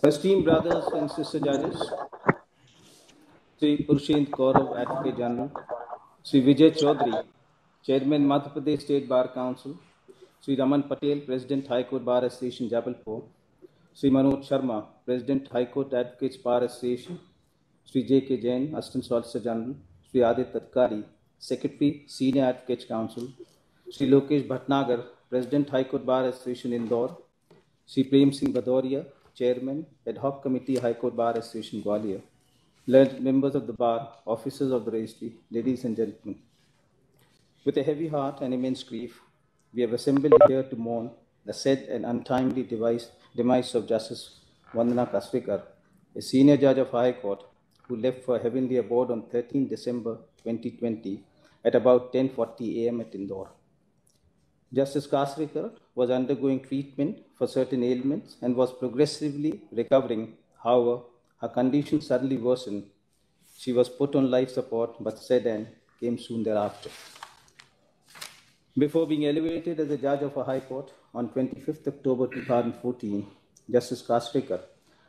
Esteemed brothers and sister judges, Sri Purshend Gaurav, Advocate General, Sri Vijay Chaudhary, Chairman Madhya Pradesh State Bar Council, Sri Raman Patel, President High Court Bar Association Jabalpur, Sri Manoj Sharma, President High Court Advocates Bar Association, Sri J.K. Jain, Assistant Solicitor General, Sri Aditya Adhikari, Secretary, Senior Advocates Council, Sri Lokesh Bhatnagar, President High Court Bar Association Indore, Sri Prem Singh Bhadoria, Chairman, Ad Hoc Committee, High Court Bar Association Gwalior, learned members of the bar, officers of the registry, ladies and gentlemen. With a heavy heart and immense grief, we have assembled here to mourn the sad and untimely demise of Justice Vandana Kasrikar, a senior judge of High Court who left for heavenly abode on 13 December 2020 at about 10:40 a.m. at Indore. Justice Kasrikar was undergoing treatment for certain ailments and was progressively recovering. However, her condition suddenly worsened. She was put on life support but said and came soon thereafter. Before being elevated as a judge of a high court on 25th October 2014, Justice Kasrikar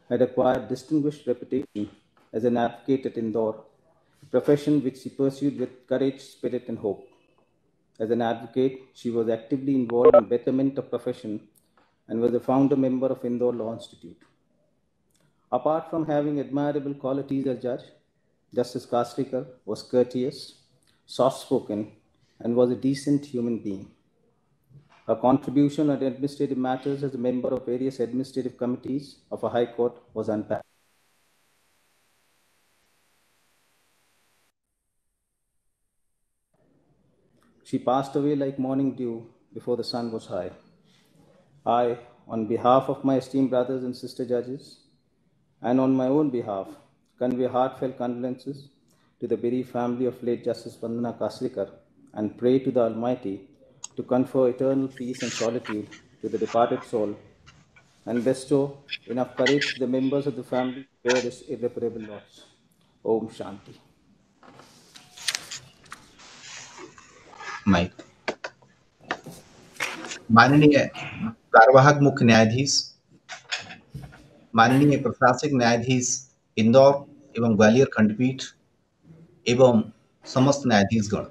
had acquired distinguished reputation as an advocate at Indore, a profession which she pursued with courage, spirit, and hope. As an advocate, she was actively involved in betterment of profession and was a founder member of Indore Law Institute. Apart from having admirable qualities as judge, Justice Kasrikar was courteous, soft-spoken, and was a decent human being. Her contribution on administrative matters as a member of various administrative committees of a high court was unparalleled. She passed away like morning dew before the sun was high. I, on behalf of my esteemed brothers and sister judges, and on my own behalf, convey heartfelt condolences to the bereaved family of late Justice Vandana Kasrikar and pray to the Almighty to confer eternal peace and solitude to the departed soul and bestow enough courage to the members of the family to bear this irreparable loss. Om Shanti. Mic. माननीय कार्यवाहक मुख्य न्यायाधीश, माननीय प्रशासनिक न्यायाधीश इंदौर एवं ग्वालियर खंडपीठ एवं समस्त न्यायाधीशगण,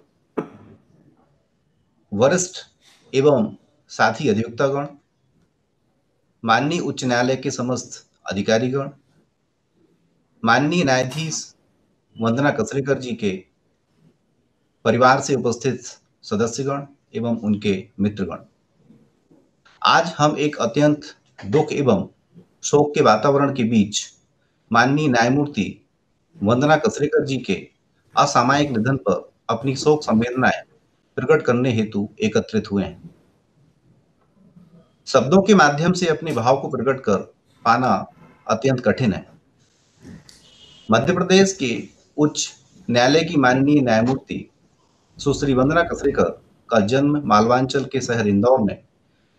वरिष्ठ एवं साथी अधिवक्तागण, माननीय उच्च न्यायालय के समस्त अधिकारीगण, माननीय न्यायाधीश वंदना कसरेकर जी के परिवार से उपस्थित सदस्यगण एवं उनके मित्रगण, आज हम एक अत्यंत दुख एवं शोक के वातावरण के बीच माननीय न्यायमूर्ति वंदना कसरेकर जी के असामयिक निधन पर अपनी शोक संवेदनाएं प्रकट करने हेतु एकत्रित हुए हैं। शब्दों के माध्यम से अपने भाव को प्रकट कर पाना अत्यंत कठिन है। मध्य प्रदेश के उच्च न्यायालय की माननीय न्यायमूर्ति सुश्री वंदना कसरेकर का जन्म मालवांचल के शहर इंदौर में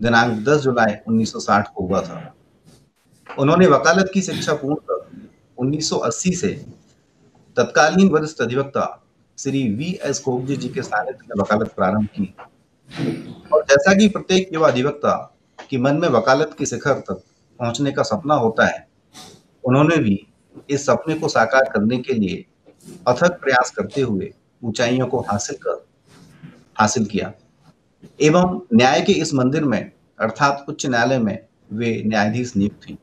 दिनांक 10 जुलाई 1960 को हुआ था। उन्होंने वकालत की शिक्षा पूर्ण कर 1980 से तत्कालीन वरिष्ठ अधिवक्ता श्री V.S. कोगजे जी के सानिध्य में वकालत प्रारंभ की और जैसा कि प्रत्येक युवा अधिवक्ता के मन में वकालत के शिखर तक पहुंचने का सपना होता है, उन्होंने भी इस सपने को साकार करने के लिए अथक प्रयास करते हुए ऊंचाइयों को हासिल किया एवं न्याय के इस मंदिर में अर्थात उच्च न्यायालय में वे न्यायाधीश नियुक्त थी।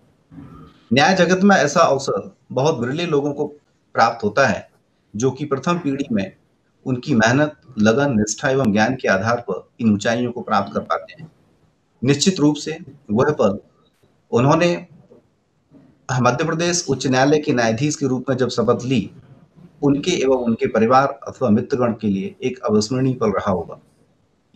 न्याय जगत में ऐसा अवसर बहुत विरले लोगों को प्राप्त होता है जो कि प्रथम पीढ़ी में उनकी मेहनत, लगन, निष्ठा एवं ज्ञान के आधार पर इन ऊंचाइयों को प्राप्त कर पाते हैं। निश्चित रूप से वह पल उन्होंने मध्य प्रदेश उच्च न्यायालय के न्यायाधीश के रूप में जब शपथ ली, उनके एवं उनके परिवार अथवा मित्रगण के लिए एक अविस्मरणीय पल रहा होगा।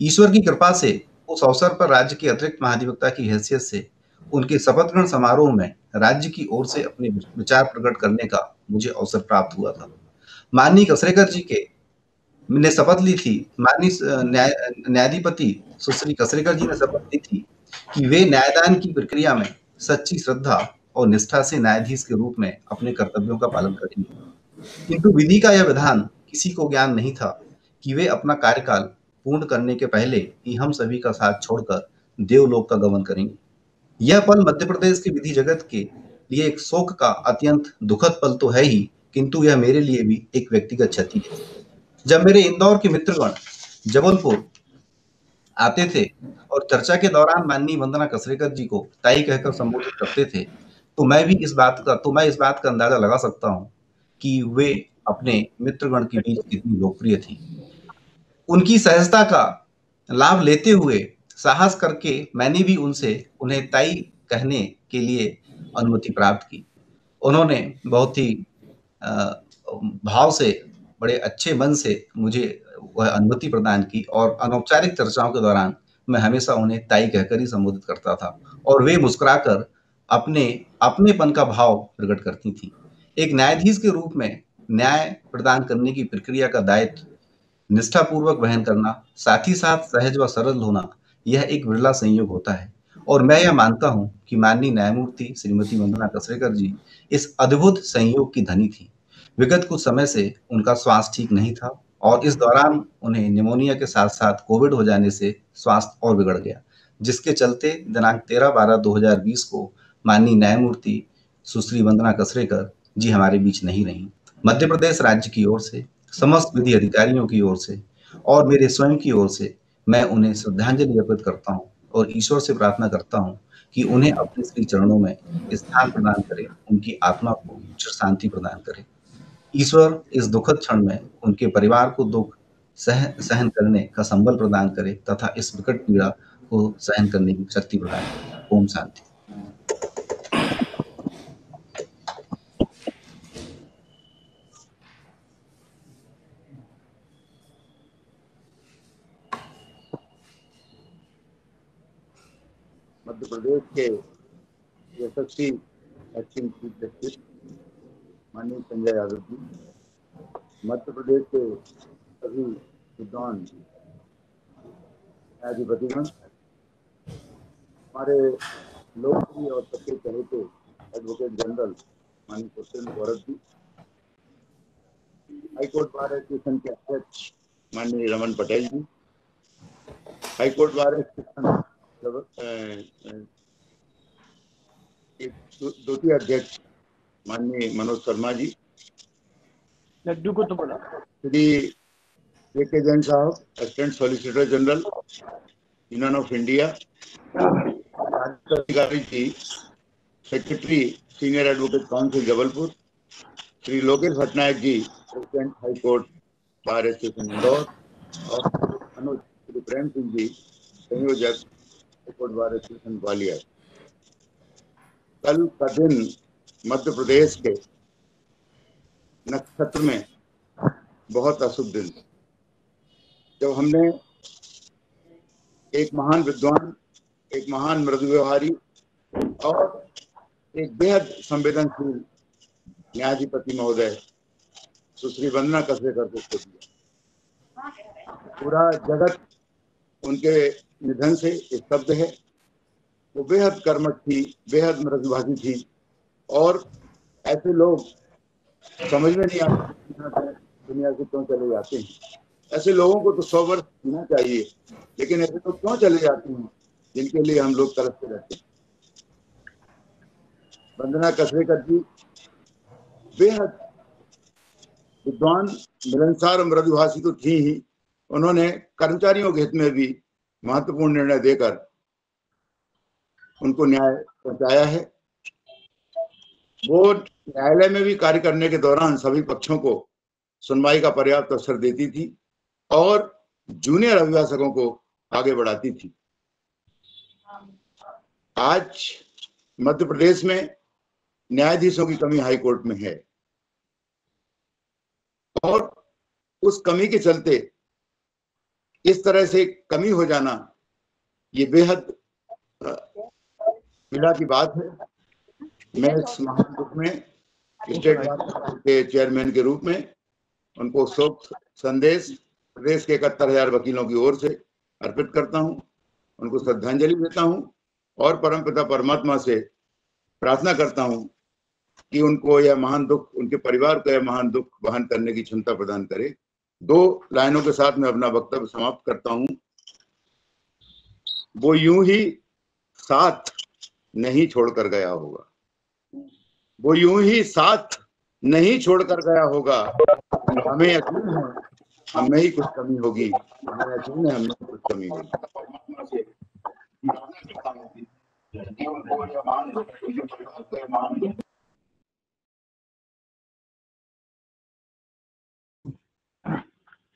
ईश्वर की कृपा से उस अवसर पर राज्य के अतिरिक्त महाधिवक्ता की हैसियत से उनके शपथ ग्रहण समारोह में राज्य की ओर से अपने विचार प्रकट करने का मुझे अवसर प्राप्त हुआ था। माननीय कसरेकर जी के ने शपथ ली थी, माननीय न्यायाधिपति सुश्री कसरेकर जी ने शपथ ली थी कि वे न्यायदान की प्रक्रिया में सच्ची श्रद्धा और निष्ठा से न्यायाधीश के रूप में अपने कर्तव्यों का पालन करेंगे। किंतु विधि का यह विधान किसी को ज्ञान नहीं था कि वे अपना कार्यकाल पूर्ण करने के पहले ही हम सभी का साथ छोड़कर देवलोक का गमन करेंगे। यह पल मध्य प्रदेश के विधि जगत के लिए एक शोक का अत्यंत दुखद पल तो है ही, किंतु यह मेरे लिए भी एक व्यक्तिगत क्षति है। जब मेरे इंदौर के मित्रगण जबलपुर आते थे और चर्चा के दौरान माननीय वंदना कसरेकर जी को ताई कहकर संबोधित करते थे, तो मैं इस बात का अंदाजा लगा सकता हूँ कि वे अपने मित्रगण के बीच कितनी लोकप्रिय थी। उनकी सहजता का लाभ लेते हुए साहस करके मैंने भी उन्हें ताई कहने के लिए अनुमति प्राप्त की। उन्होंने बहुत ही भाव से, बड़े अच्छे मन से मुझे वह अनुमति प्रदान की और अनौपचारिक चर्चाओं के दौरान मैं हमेशा उन्हें ताई कहकर ही संबोधित करता था और वे मुस्कुराकर अपनेपन का भाव प्रकट करती थी। एक न्यायाधीश के रूप में न्याय प्रदान करने की प्रक्रिया का दायित्व निष्ठापूर्वक वहन करना, साथ ही साथ सहज व सरल होना, यह एक विरला संयोग होता है और मैं यह मानता हूं कि माननीय न्यायमूर्ति श्रीमती वंदना कसरेकर जी इस अद्भुत संयोग की धनी थी। विगत कुछ समय से उनका स्वास्थ्य ठीक नहीं था और इस दौरान उन्हें निमोनिया के साथ साथ कोविड हो जाने से स्वास्थ्य और बिगड़ गया, जिसके चलते दिनांक 13/12/2020 को माननीय न्यायमूर्ति सुश्री वंदना कसरेकर जी हमारे बीच नहीं रही। मध्य प्रदेश राज्य की ओर से, समस्त विधि अधिकारियों की ओर से और मेरे स्वयं की ओर से मैं उन्हें श्रद्धांजलि अर्पित करता हूँ और ईश्वर से प्रार्थना करता हूँ कि उन्हें अपने श्री चरणों में स्थान प्रदान करे, उनकी आत्मा को चिर शांति प्रदान करे। ईश्वर इस दुखद क्षण में उनके परिवार को दुख सहन करने का संबल प्रदान करे तथा इस विकट पीड़ा को सहन करने की शक्ति प्रदान करे। ओम शांति। मध्य प्रदेश के यशस्वी एक्टिंग चीफ जस्टिस माननीय संजय यादव जी, मध्य प्रदेश के सभी विद्वान न्यायाधिपतिगण, हमारे लोकप्रिय और सबके चहेते एडवोकेट जनरल माननीय सुशील Gaurav ji, high court bar association के अध्यक्ष माननीय रमन पटेल जी, हाईकोर्ट बार एसोसिएशन द्वितीय अध्यक्ष माननीय मनोज शर्मा जी, लड्डू को तो बोला श्री के जैन साहब, assistant solicitor general union of India, Adhikari ji, secretary senior advocate council Jabalpur, Shri Lokesh Bhatnayak ji, president high court bar association Indore और मनोज श्री प्रेम सिंह जी, संयोजक हाईकोर्ट बार एसोसिएशन ग्वालियर। कल का दिन मध्य प्रदेश के नक्षत्र में बहुत अशुभ दिन, जब हमने एक महान विद्वान, एक महान मृदु व्यवहारी और एक बेहद संवेदनशील न्यायाधिपति महोदय सुश्री वंदना कसरेकर को खो दिया। पूरा जगत उनके निधन से स्तब्ध है। वो बेहद कर्मठ थी, बेहद मृदुभाषी थी और ऐसे लोग समझ में नहीं आता दुनिया से क्यों चले जाते हैं। ऐसे लोगों को तो 100 वर्ष जीना चाहिए, लेकिन ऐसे लोग क्यों चले जाते हैं जिनके लिए हम लोग तरसते रहते हैं। वंदना कसरेकर जी बेहद विद्वान, मिलनसार और मृदुभाषी तो थी ही, उन्होंने कर्मचारियों के हित में भी महत्वपूर्ण निर्णय देकर उनको न्याय पहुंचाया है। वो न्यायालय में भी कार्य करने के दौरान सभी पक्षों को सुनवाई का पर्याप्त अवसर देती थी और जूनियर अभिभाषकों को आगे बढ़ाती थी। आज मध्य प्रदेश में न्यायाधीशों की कमी हाई कोर्ट में है और उस कमी के चलते इस तरह से कमी हो जाना ये बेहद पीड़ा की बात है। मैं इस महान दुख में स्टेट बार के चेयरमैन के रूप में उनको शोक संदेश प्रदेश के 71,000 वकीलों की ओर से अर्पित करता हूं, उनको श्रद्धांजलि देता हूं और परमपिता परमात्मा से प्रार्थना करता हूं कि उनको यह महान दुख, उनके परिवार को यह महान दुख वहन करने की क्षमता प्रदान करे। दो लाइनों के साथ मैं अपना वक्तव्य समाप्त करता हूं। वो यूं ही साथ नहीं छोड़कर गया होगा, वो यूं ही साथ नहीं छोड़कर गया होगा। हमें यकीन है हम में ही कुछ कमी होगी, हमें यकीन है हम में कुछ कमी होगी।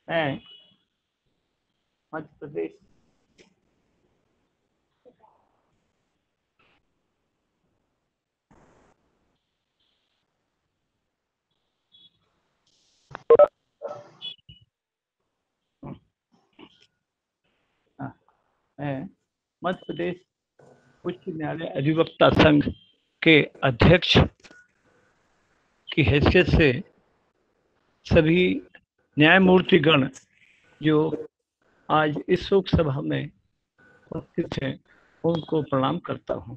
मैं मध्य प्रदेश मैं मध्य प्रदेश उच्च न्यायालय अधिवक्ता संघ के अध्यक्ष की हैसियत से सभी न्यायमूर्तिगण जो आज इस शोक सभा में उपस्थित हैं उनको प्रणाम करता हूं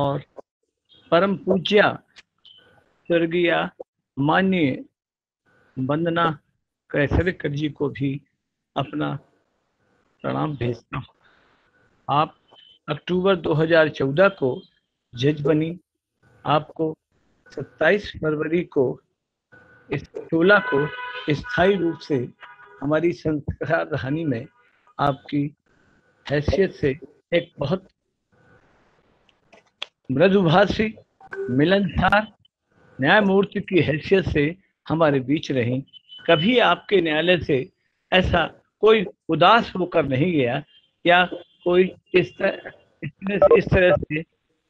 और परम पूज्य स्वर्गीय माननीय वंदना कैसरकर जी को भी अपना प्रणाम भेजता हूं। आप अक्टूबर 2014 को जज बनी, आपको 27 फरवरी को इस 16 को स्थायी रूप से हमारी संस्कार कहानी में आपकी हैसियत से एक बहुत मृदुभाषी मिलनसार न्यायमूर्ति की हैसियत से हमारे बीच रही। कभी आपके न्यायालय से ऐसा कोई उदास होकर नहीं गया या कोई इस तरह से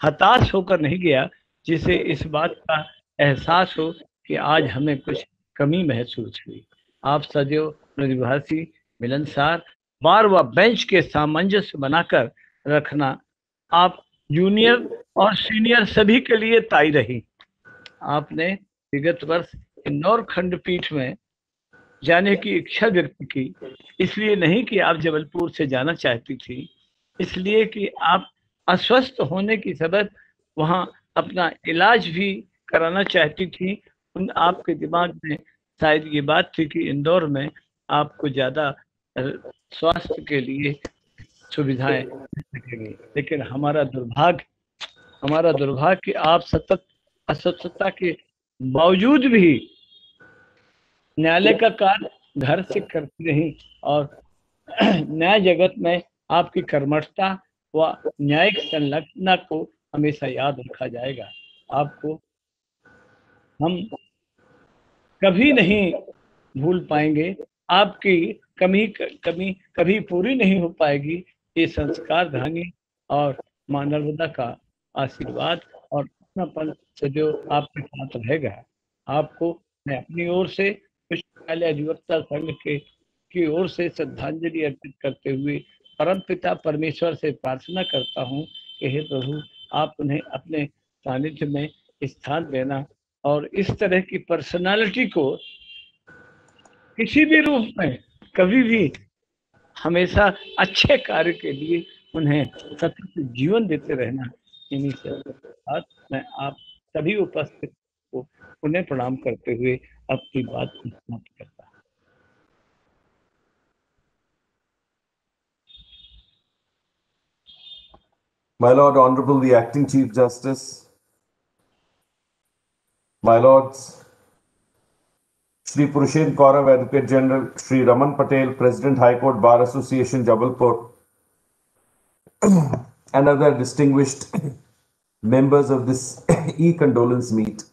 हताश होकर नहीं गया जिसे इस बात का एहसास हो कि आज हमें कुछ कमी महसूस हुई। आप सदैव मृदुभाषी मिलनसार बार व बेंच के सामंजस्य बनाकर रखना आप जूनियर और सीनियर सभी के लिए ताई रही। आपने विगत वर्ष इंदौर खंडपीठ में जाने की इच्छा व्यक्त की, इसलिए नहीं कि आप जबलपुर से जाना चाहती थी, इसलिए कि आप अस्वस्थ होने की सबब वहां अपना इलाज भी कराना चाहती थी। आपके दिमाग में शायद ये बात थी कि इंदौर में आपको ज्यादा स्वास्थ्य के लिए सुविधाएं मिल सकेंगी, लेकिन हमारा दुर्भाग्य कि आप सतत अस्वस्थता के बावजूद भी न्यायालय का कार्य घर से करती रही और न्याय जगत में आपकी कर्मठता व न्यायिक संलग्नता को हमेशा याद रखा जाएगा। आपको हम कभी नहीं भूल पाएंगे, आपकी कमी कभी पूरी नहीं हो पाएगी। ये संस्कार धानी और मां नर्मदा का आशीर्वाद और अपनापन सदैव आपके साथ रहेगा। आपको मैं अपनी ओर से उच्च न्यायालय अधिवक्ता संघ की ओर से श्रद्धांजलि अर्पित करते हुए परमपिता परमेश्वर से प्रार्थना करता हूँ कि हे प्रभु, आप उन्हें अपने सानिध्य में स्थान देना और इस तरह की पर्सनालिटी को किसी भी रूप में कभी भी हमेशा अच्छे कार्य के लिए उन्हें सतत जीवन देते रहना। इन्हीं से साथ मैं आप सभी उपस्थित को उन्हें प्रणाम करते हुए अपनी बात को समाप्त करता हूं। My Lord, Honorable the Acting Chief Justice, my Lords, Shri Purushen Kaurav, Advocate General, Shri Raman Patel, President High Court Bar Association, Jabalpur, and other distinguished members of this e-condolence meet.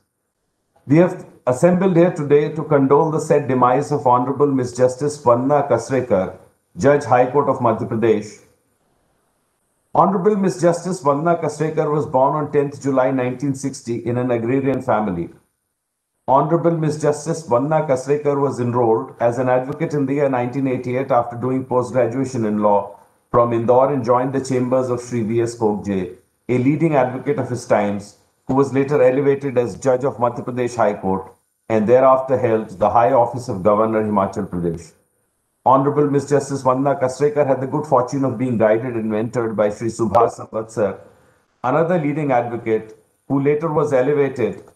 We have assembled here today to condole the said demise of Honorable Miss Justice Vandana Kasrekar, Judge High Court of Madhya Pradesh. Honorable Miss Justice Vandana Kasrekar was born on 10th July 1960 in an agrarian family. Honorable Miss Justice Vandana Kasrekar was enrolled as an advocate in the year 1988 after doing post-graduation in law from Indore and joined the chambers of Shri V.S. Kokje, a leading advocate of his times, who was later elevated as Judge of Madhya Pradesh High Court and thereafter held the high office of Governor Himachal Pradesh. Honorable Miss Justice Vandana Kasrekar had the good fortune of being guided and mentored by Shri Subhas Savatsar, another leading advocate who later was elevated as Judge of Madhya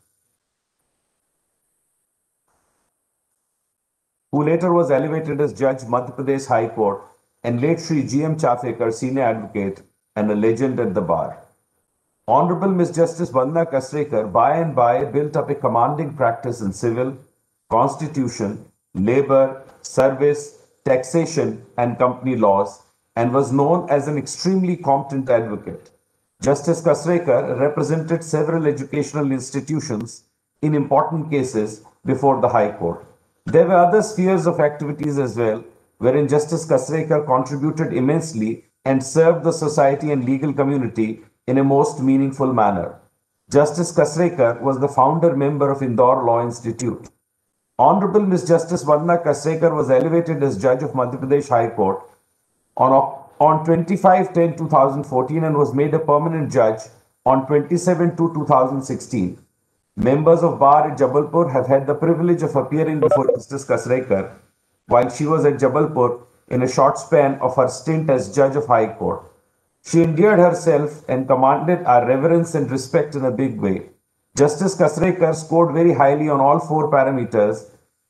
Pradesh High Court and thereafter held the high office of Governor Himachal Pradesh. Honorable Miss Justice Vandana Kasrekar had the good fortune of being guided and mentored by Shri Subhas Savatsar, another leading advocate who later was elevated who later was elevated as Judge Madhya Pradesh High Court, and late Shri G.M. Chafekar, senior advocate and a legend at the bar. Honorable Miss Justice Vandana Kasrekar by and by built up a commanding practice in civil, constitution, labor, service, taxation, and company laws, and was known as an extremely competent advocate. Justice Kasrekar represented several educational institutions in important cases before the High Court. There were other spheres of activities as well, wherein Justice Kasrekar contributed immensely and served the society and legal community in a most meaningful manner. Justice Kasrekar was the founder member of Indore Law Institute. Honorable Miss Justice Vandana Kasrekar was elevated as Judge of Madhya Pradesh High Court on 25/10/2014 and was made a permanent judge on 27/2/2016. Members of Bar at Jabalpur have had the privilege of appearing before Justice Kasrekar while she was at Jabalpur in a short span of her stint as Judge of High Court. She endeared herself and commanded our reverence and respect in a big way. Justice Kasrekar scored very highly on all four parameters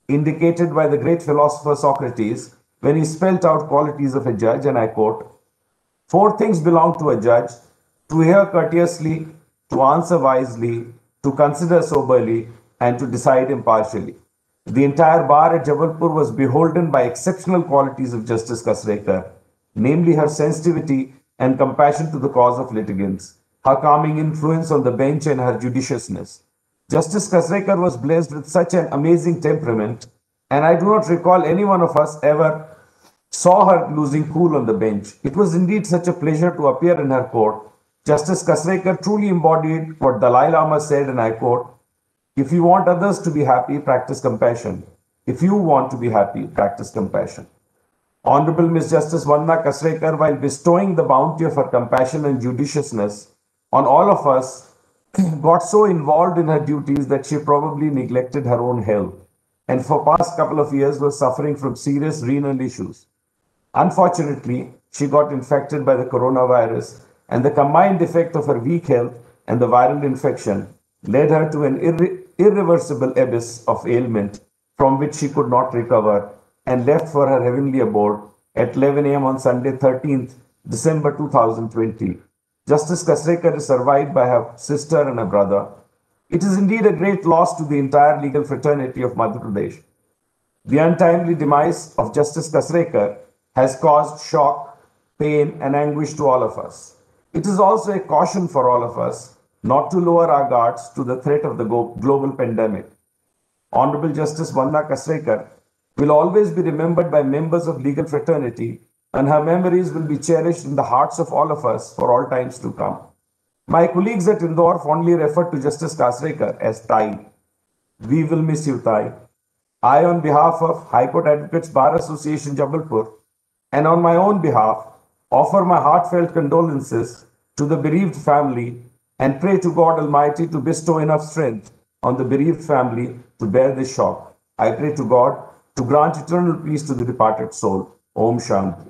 indicated by the great philosopher Socrates when he spelt out qualities of a judge, and I quote, "Four things belong to a judge: to hear courteously, to answer wisely, to consider soberly, and to decide impartially." The entire bar at Jabalpur was beholden by exceptional qualities of Justice Kasrekar, namely her sensitivity and compassion to the cause of litigants, her calming influence on the bench, and her judiciousness. Justice Kasrekar was blessed with such an amazing temperament, and I do not recall any one of us ever saw her losing cool on the bench. It was indeed such a pleasure to appear in her court. Justice Kasrekar truly embodied what Dalai Lama said, and I quote, "If you want others to be happy, practice compassion. If you want to be happy, practice compassion." Honorable Miss Justice Vandana Kasrekar, while bestowing the bounty of her compassion and judiciousness on all of us, got so involved in her duties that she probably neglected her own health, and for past couple of years was suffering from serious renal issues. Unfortunately, she got infected by the coronavirus, and the combined effect of her weak health and the viral infection led her to an irreversible abyss of ailment from which she could not recover, and left for her heavenly abode at 11 a.m. on Sunday, 13th December 2020. Justice Kasrekar is survived by her sister and a brother. It is indeed a great loss to the entire legal fraternity of Madhya Pradesh. The untimely demise of Justice Kasrekar has caused shock, pain, and anguish to all of us. It is also a caution for all of us not to lower our guards to the threat of the global pandemic. Honorable Justice Vandana Kasrekar will always be remembered by members of legal fraternity, and her memories will be cherished in the hearts of all of us for all times to come. My colleagues at Indore fondly refer to Justice Kasrekar as Tai. We will miss you, Tai. I, on behalf of High Court Advocates Bar Association Jabalpur, and on my own behalf, offer my heartfelt condolences to the bereaved family and pray to God Almighty to bestow enough strength on the bereaved family to bear this shock. I pray to God to grant eternal peace to the departed soul. Om Shanti.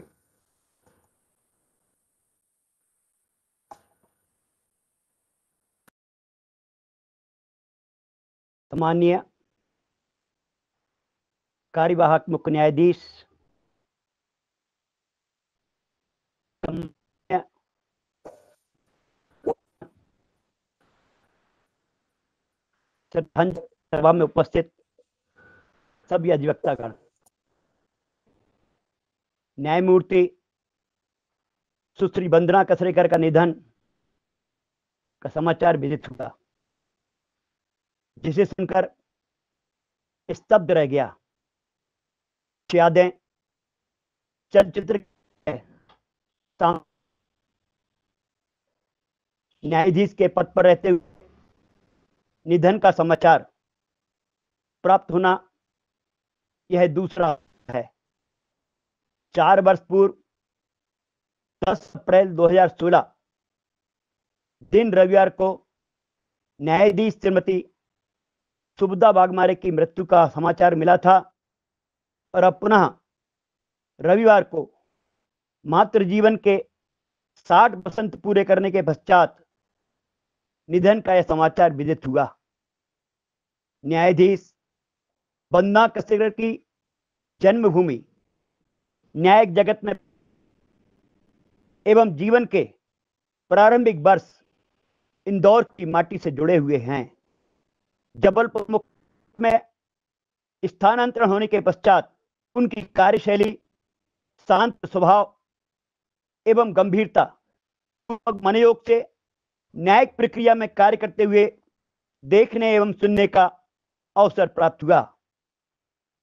माननीय कार्यवाहक मुख्य न्यायाधीश, सभा में उपस्थित सभी अधिवक्तागण, न्यायमूर्ति सुश्री वंदना कसरेकर का निधन का समाचार विदित हुआ, जिसे सुनकर स्तब्ध रह गया। यादें चलचित्र न्यायाधीश के पद पर रहते हुए निधन का समाचार प्राप्त होना यह दूसरा है। 4 वर्ष पूर्व 10 अप्रैल 2016 दिन रविवार को न्यायाधीश श्रीमती सुबुदा वाघमारे की मृत्यु का समाचार मिला था, और अब पुनः रविवार को मातृ जीवन के 60 वसंत पूरे करने के पश्चात निधन का यह समाचार विदित हुआ। न्यायाधीश वंदना कसरेकर की जन्मभूमि न्यायिक जगत में एवं जीवन के प्रारंभिक वर्ष इंदौर की माटी से जुड़े हुए हैं। जबलपुर में स्थानांतरण होने के पश्चात उनकी कार्यशैली शांत स्वभाव एवं गंभीरता मनोयोग से न्यायिक प्रक्रिया में कार्य करते हुए देखने एवं सुनने का अवसर प्राप्त हुआ।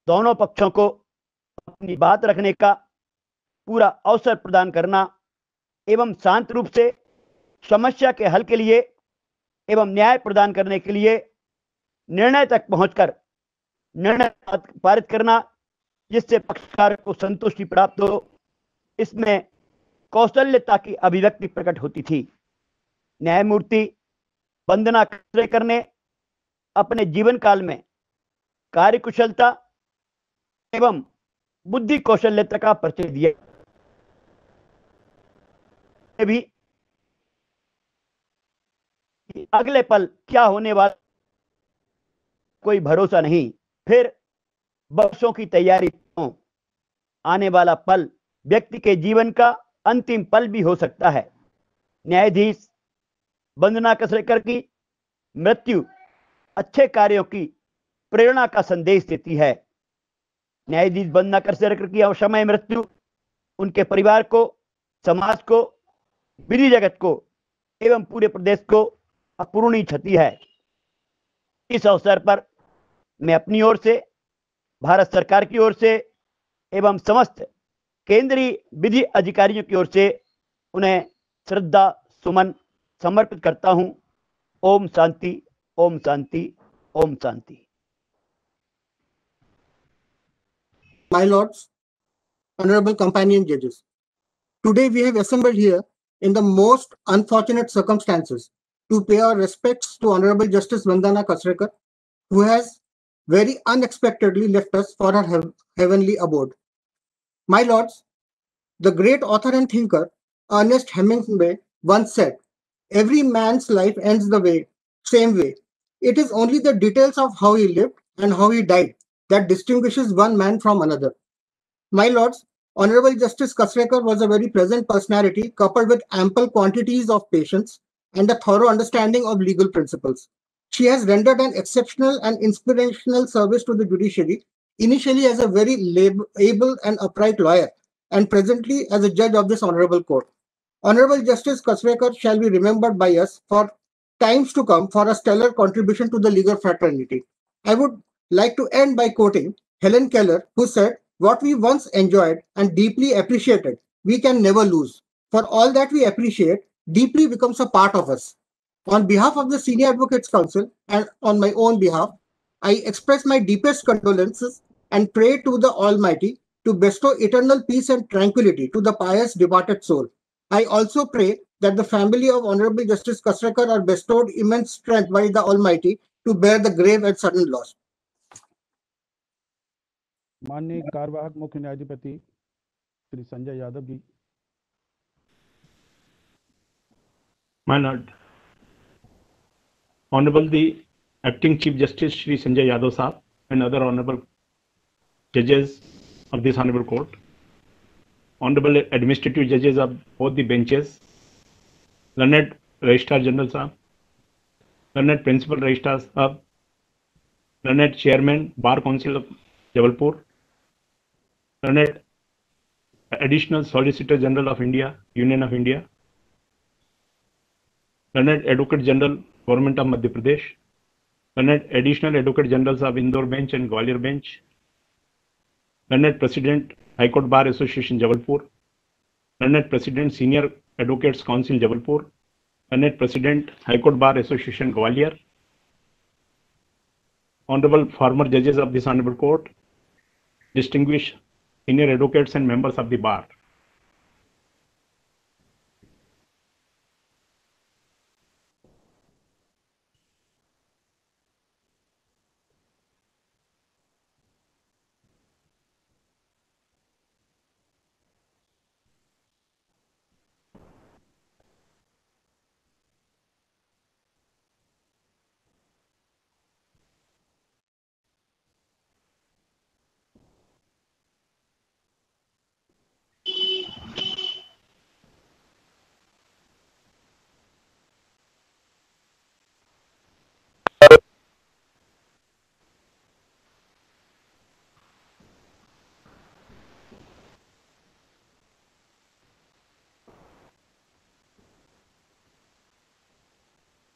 दोनों पक्षों को अपनी बात रखने का पूरा अवसर प्रदान करना एवं शांत रूप से समस्या के हल के लिए एवं न्याय प्रदान करने के लिए निर्णय तक पहुंचकर निर्णय पारित करना जिससे पक्षकार को संतुष्टि प्राप्त हो, इसमें कौशल्यता की अभिव्यक्ति प्रकट होती थी। न्यायमूर्ति वंदना कसरेकर ने अपने जीवन काल में कार्यकुशलता एवं बुद्धि कौशल्यता का परिचय दिया। भी अगले पल क्या होने वाला कोई भरोसा नहीं, फिर वर्षों की तैयारी हो, आने वाला पल व्यक्ति के जीवन का अंतिम पल भी हो सकता है। न्यायाधीश वंदना कसरेकर की मृत्यु अच्छे कार्यों की प्रेरणा का संदेश देती है। न्यायाधीश वंदना कसरेकर की अवसमय मृत्यु उनके परिवार को, समाज को, विधि जगत को एवं पूरे प्रदेश को अपूरणीय क्षति है। इस अवसर पर मैं अपनी ओर से, भारत सरकार की ओर से एवं समस्त केंद्रीय विधि अधिकारियों की ओर से उन्हें श्रद्धा सुमन समर्पित करता हूं। Om Shanti, Om Shanti, Om Shanti. My lords, honorable companion judges, today we have assembled here in the most unfortunate circumstances to pay our respects to Honorable Justice Vandana Kasrekar, who has very unexpectedly left us for her heavenly abode. My lords, the great author and thinker Ernest Hemingway once said, "Every man's life ends the same way. It is only the details of how he lived and how he died that distinguishes one man from another." My lords, Honorable Justice Kasrekar was a very pleasant personality coupled with ample quantities of patience and a thorough understanding of legal principles. She has rendered an exceptional and inspirational service to the judiciary, initially as a very able and upright lawyer, and presently as a judge of this honorable court. Honorable Justice Kasrekar shall be remembered by us for times to come for a stellar contribution to the legal fraternity. I would like to end by quoting Helen Keller, who said, "What we once enjoyed and deeply appreciated, we can never lose. For all that we appreciate deeply becomes a part of us." On behalf of the Senior Advocates Council and on my own behalf, I express my deepest condolences and pray to the Almighty to bestow eternal peace and tranquility to the pious departed soul. I also pray that the family of Honorable Justice Kasrekar are bestowed immense strength by the Almighty to bear the grave and sudden loss. माननीय कार्यवाहक मुख्य न्यायाधिपति Shri Sanjay Yadav ji. My lord, Honorable the Acting Chief Justice Shri Sanjay Yadav Saab and other honorable judges of this honorable court, honorable administrative judges of both the benches, learned Registrar General Saab, learned Principal Registrar Saab, learned Chairman Bar Council of Jabalpur, learned Additional Solicitor General of India, Union of India, learned Advocate General, Government of Madhya Pradesh, learned Additional Advocate Generals of Indore Bench and Gwalior Bench, learned President High Court Bar Association Jabalpur, learned President Senior Advocates Council Jabalpur, learned President High Court Bar Association Gwalior, honorable former judges of this honorable court, distinguished senior advocates and members of the bar.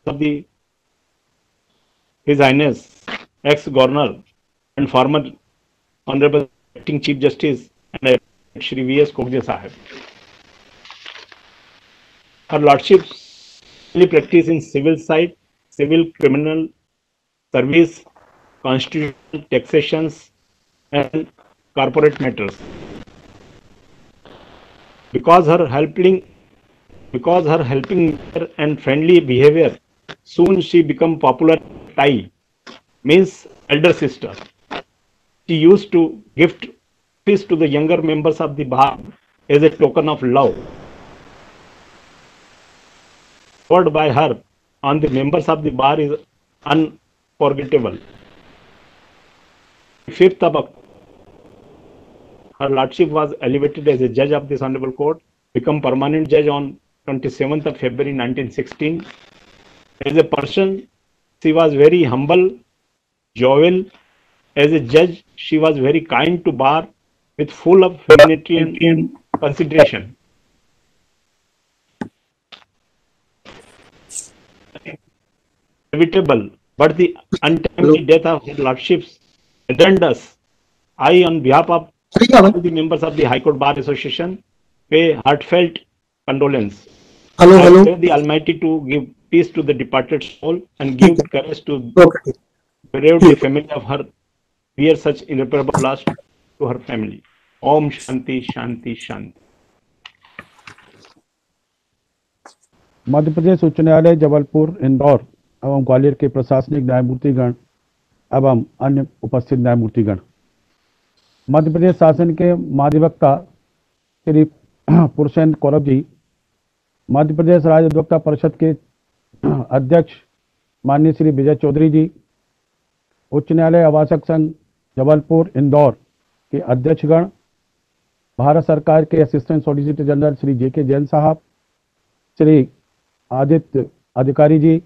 of the His Highness ex-Governor and former Honorable Acting Chief Justice and Shri V.S. Kokje Sahib. Her Lordship practice in civil side, civil criminal service, constitutional taxations and corporate matters. Because her helping and friendly behavior, soon she became popular. Tai means elder sister. She used to gift fish to the younger members of the bar as a token of love. Word by her on the members of the bar is unforgettable. 5th of October, her Lordship was elevated as a judge of this Honorable Court, become permanent judge on 27th of February 1916. As a person, she was very humble, jovial. As a judge, she was very kind to bar with full of humanity and consideration. Inevitable, but the untimely death of His Lordship saddened us. I, on behalf of all the members of the High Court Bar Association, pay heartfelt condolence. I pray the Almighty to give peace to the departed soul and give courage to bereave the family of her, bear such irreparable loss to her family. Om Shanti Shanti Shanti. Madhya Pradesh उच्च न्यायालय जबलपुर, इंदौर एवं ग्वालियर के प्रशासनिक न्यायमूर्तिगण एवं अन्य उपस्थित न्यायमूर्तिगण, मध्य प्रदेश शासन के महाधिवक्ता श्री पुरुषेंद्र कौरव जी, मध्य प्रदेश राज्य अधिवक्ता परिषद के अध्यक्ष माननीय श्री विजय चौधरी जी, उच्च न्यायालय आवासक संघ जबलपुर इंदौर के अध्यक्षगण, भारत सरकार के assistant solicitor general Shri JK. Jain साहब, श्री आदित्य अधिकारी जी,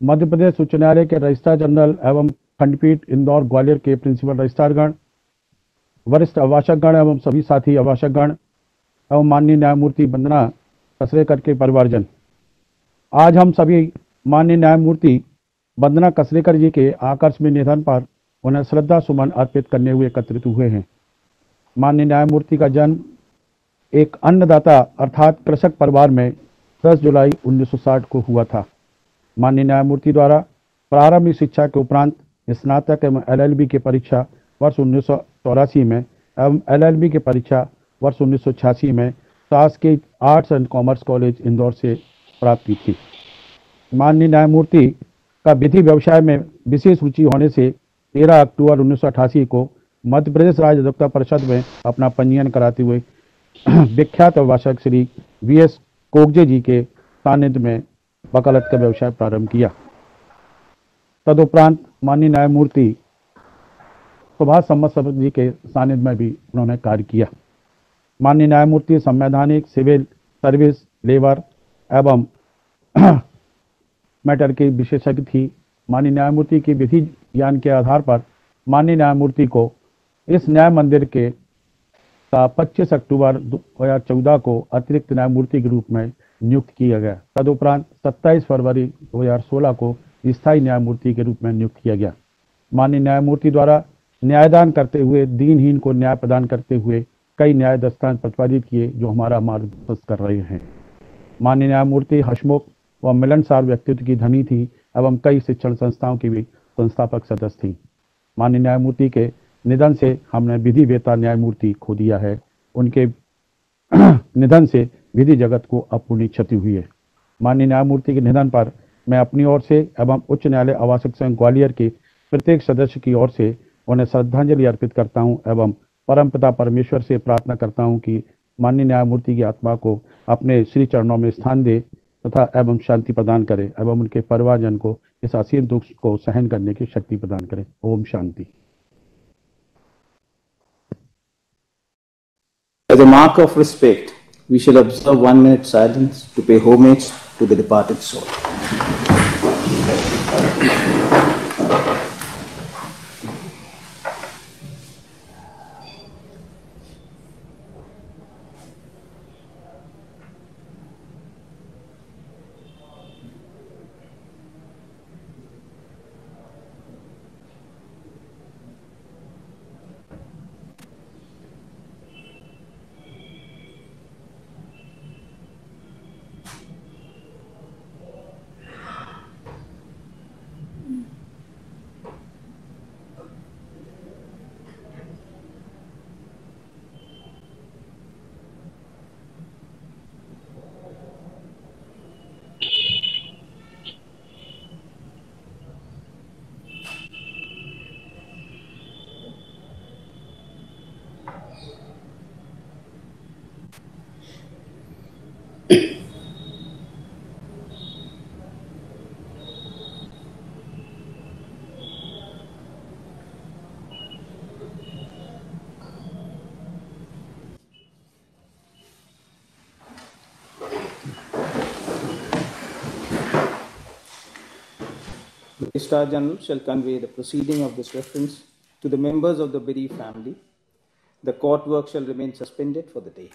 मध्य प्रदेश उच्च न्यायालय के रजिस्ट्रार जनरल एवं खंडपीठ इंदौर ग्वालियर के प्रिंसिपल रजिस्ट्रारगण, वरिष्ठ अवासकगण एवं सभी साथी अवासकगण एवं माननीय न्यायमूर्ति वंदना कसरेकर के परिवारजन, आज हम सभी माननीय न्यायमूर्ति वंदना कसरेकर जी के आकस्मिक निधन पर उन्हें श्रद्धा सुमन अर्पित करने हुए एकत्रित हुए हैं। माननीय न्यायमूर्ति का जन्म एक अन्नदाता अर्थात कृषक परिवार में 10 जुलाई 1960 को हुआ था। माननीय न्यायमूर्ति द्वारा प्रारंभिक शिक्षा के उपरांत स्नातक एवं LLB की परीक्षा वर्ष 1984 में एवं LLB की परीक्षा वर्ष 1986 में शासकीय arts and commerce college Indore से प्राप्त की थी। माननीय न्यायमूर्ति का विधि व्यवसाय में विशेष रुचि होने से 13 अक्टूबर 1988 को मध्य प्रदेश राज्य अधिवक्ता परिषद में अपना पंजीयन कराते हुए विख्यात अभिभाषक श्री V.S. कोकजे जी के सानिध्य में वकालत का व्यवसाय प्रारंभ किया। तदुपरांत माननीय न्यायमूर्ति सुभाष सम्मत जी के सानिध्य में भी उन्होंने कार्य किया। माननीय न्यायमूर्ति संवैधानिक, सिविल सर्विस, लेबर एवं मैटर के विशेषज्ञ थी। माननीय न्यायमूर्ति की विधि ज्ञान के आधार पर माननीय न्यायमूर्ति को इस न्याय मंदिर के 25 अक्टूबर 2014 को अतिरिक्त न्यायमूर्ति के रूप में नियुक्त किया गया। तदुपरांत 27 फरवरी 2016 को स्थायी न्यायमूर्ति के रूप में नियुक्त किया गया। माननीय न्यायमूर्ति द्वारा न्यायदान करते हुए दीनहीन को न्याय प्रदान करते हुए कई न्याय दस्तान प्रतिपादित किए जो हमारा मार्गदर्शन कर रहे हैं। माननीय न्यायमूर्ति हसमुख व मिलनसार व्यक्तित्व की धनी थी एवं कई शिक्षण संस्थाओं की भी संस्थापक सदस्य थी। माननीय न्यायमूर्ति के निधन से हमने विधि वेता न्यायमूर्ति खो दिया है। उनके निधन से विधि जगत को अपूर्णीय क्षति हुई है। माननीय न्यायमूर्ति के निधन पर मैं अपनी ओर से एवं उच्च न्यायालय आवासक संघ ग्वालियर के प्रत्येक सदस्य की ओर से उन्हें श्रद्धांजलि अर्पित करता हूं एवं परमपिता परमेश्वर से प्रार्थना करता हूं कि माननीय न्यायमूर्ति की आत्मा को अपने श्री चरणों में स्थान दे तथा एवं शांति प्रदान करे एवं उनके परिवारजन को इस असीम दुख को सहन करने की शक्ति प्रदान करे। Om Shanti. As a mark of respect, we shall observe 1 minute silence to pay homage to the departed soul. Registrar General shall convey the proceeding of this reference to the members of the bereaved family. The court work shall remain suspended for the day.